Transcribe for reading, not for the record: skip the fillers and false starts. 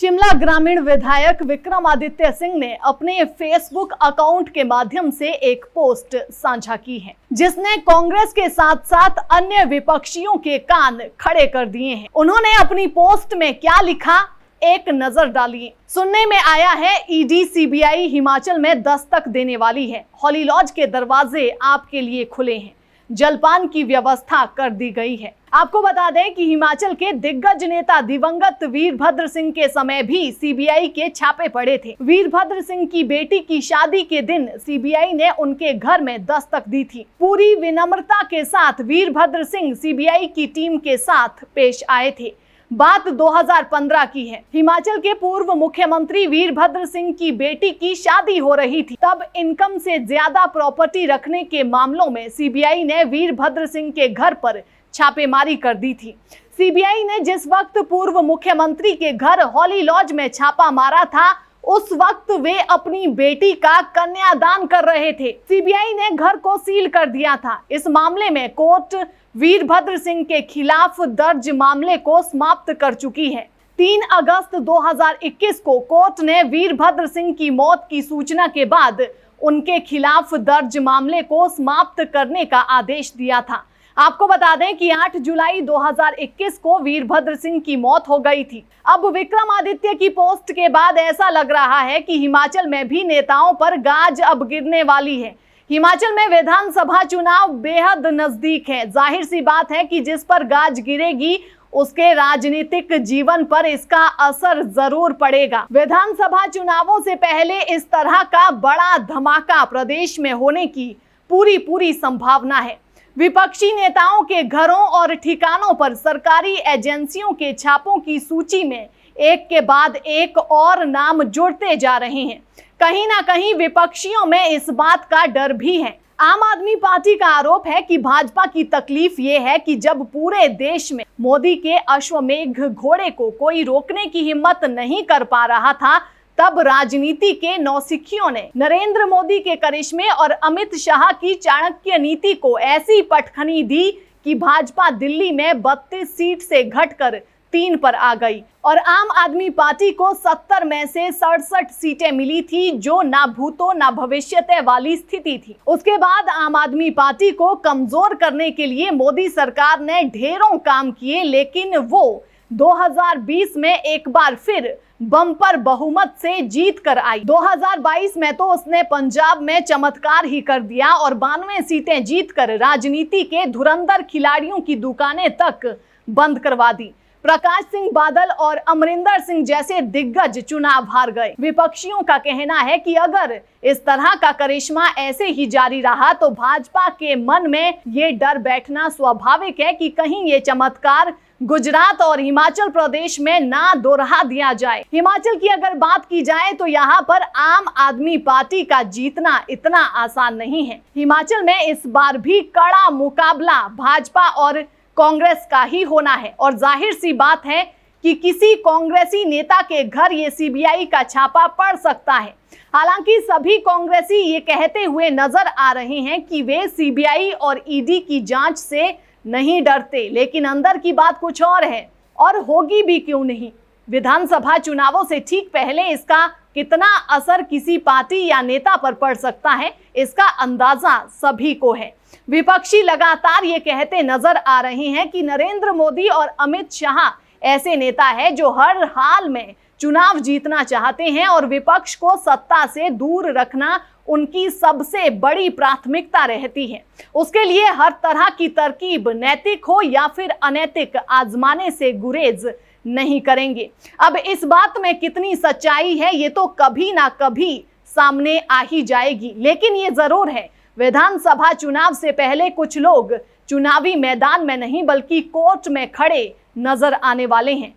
शिमला ग्रामीण विधायक विक्रमादित्य सिंह ने अपने फेसबुक अकाउंट के माध्यम से एक पोस्ट साझा की है, जिसने कांग्रेस के साथ साथ अन्य विपक्षियों के कान खड़े कर दिए हैं। उन्होंने अपनी पोस्ट में क्या लिखा, एक नजर डालिए। सुनने में आया है ईडी सीबीआई हिमाचल में दस्तक देने वाली है। हॉली लॉज के दरवाजे आपके लिए खुले हैं, जलपान की व्यवस्था कर दी गई है। आपको बता दें कि हिमाचल के दिग्गज नेता दिवंगत वीरभद्र सिंह के समय भी सीबीआई के छापे पड़े थे। वीरभद्र सिंह की बेटी की शादी के दिन सीबीआई ने उनके घर में दस्तक दी थी। पूरी विनम्रता के साथ वीरभद्र सिंह सीबीआई की टीम के साथ पेश आए थे। बात 2015 की है। हिमाचल के पूर्व मुख्यमंत्री वीरभद्र सिंह की बेटी की शादी हो रही थी। तब इनकम से ज्यादा प्रॉपर्टी रखने के मामलों में सीबीआई ने वीरभद्र सिंह के घर पर छापेमारी कर दी थी। सीबीआई ने जिस वक्त पूर्व मुख्यमंत्री के घर हॉली लॉज में छापा मारा था, उस वक्त वे अपनी बेटी का कन्यादान कर रहे थे। सीबीआई ने घर को सील कर दिया था। इस मामले में कोर्ट वीरभद्र सिंह के खिलाफ दर्ज मामले को समाप्त कर चुकी है। 3 अगस्त 2021 को कोर्ट ने वीरभद्र सिंह की मौत की सूचना के बाद उनके खिलाफ दर्ज मामले को समाप्त करने का आदेश दिया था। आपको बता दें कि 8 जुलाई 2021 को वीरभद्र सिंह की मौत हो गई थी। अब विक्रमादित्य की पोस्ट के बाद ऐसा लग रहा है कि हिमाचल में भी नेताओं पर गाज अब गिरने वाली है। हिमाचल में विधानसभा चुनाव बेहद नजदीक है। जाहिर सी बात है कि जिस पर गाज गिरेगी उसके राजनीतिक जीवन पर इसका असर जरूर पड़ेगा। विधानसभा चुनावों से पहले इस तरह का बड़ा धमाका प्रदेश में होने की पूरी संभावना है। विपक्षी नेताओं के घरों और ठिकानों पर सरकारी एजेंसियों के छापों की सूची में एक के बाद एक और नाम जुड़ते जा रहे हैं। कहीं ना कहीं विपक्षियों में इस बात का डर भी है। आम आदमी पार्टी का आरोप है कि भाजपा की तकलीफ ये है कि जब पूरे देश में मोदी के अश्वमेघ घोड़े को कोई रोकने की हिम्मत नहीं कर पा रहा था, तब राजनीति के नौसिखियों ने नरेंद्र मोदी के करिश्मे और अमित शाह की चाणक्य नीति को ऐसी पटखनी दी कि भाजपा दिल्ली में 32 सीट से घटकर 3 पर आ गई और आम आदमी पार्टी को 70 में से 67 सीटें मिली थी, जो ना भूतो ना भविष्यते वाली स्थिति थी। उसके बाद आम आदमी पार्टी को कमजोर करने के लिए मोदी सरकार ने ढेरों काम किए, लेकिन वो 2020 में एक बार फिर बम्पर बहुमत से जीत कर आई। 2022 में तो उसने पंजाब में चमत्कार ही कर दिया और 92 सीटें जीतकर राजनीति के धुरंधर खिलाड़ियों की दुकानें तक बंद करवा दी। प्रकाश सिंह बादल और अमरिंदर सिंह जैसे दिग्गज चुनाव हार गए। विपक्षियों का कहना है कि अगर इस तरह का करिश्मा ऐसे ही जारी रहा तो भाजपा के मन में ये डर बैठना स्वाभाविक है कि कहीं ये चमत्कार गुजरात और हिमाचल प्रदेश में ना दोहरा दिया जाए। हिमाचल की अगर बात की जाए तो यहाँ पर आम आदमी पार्टी का जीतना इतना आसान नहीं है। हिमाचल में इस बार भी कड़ा मुकाबला भाजपा और कांग्रेस का ही होना है और जाहिर सी बात है कि किसी कांग्रेसी नेता के घर ये सीबीआई का छापा पड़ सकता है। हालांकि सभी कांग्रेसी ये कहते हुए नजर आ रहे हैं कि वे सीबीआई और ईडी की जांच से नहीं डरते, लेकिन अंदर की बात कुछ और है और होगी भी क्यों नहीं। विधानसभा चुनावों से ठीक पहले इसका कितना असर किसी पार्टी या नेता पर पड़ सकता है, इसका अंदाजा सभी को है। विपक्षी लगातार ये कहते नजर आ रहे हैं कि नरेंद्र मोदी और अमित शाह ऐसे नेता है जो हर हाल में चुनाव जीतना चाहते हैं और विपक्ष को सत्ता से दूर रखना उनकी सबसे बड़ी प्राथमिकता रहती है। उसके लिए हर तरह की तरकीब, नैतिक हो या फिर अनैतिक, आजमाने से गुरेज नहीं करेंगे। अब इस बात में कितनी सच्चाई है ये तो कभी ना कभी सामने आ ही जाएगी, लेकिन ये जरूर है विधानसभा चुनाव से पहले कुछ लोग चुनावी मैदान में नहीं बल्कि कोर्ट में खड़े नजर आने वाले हैं।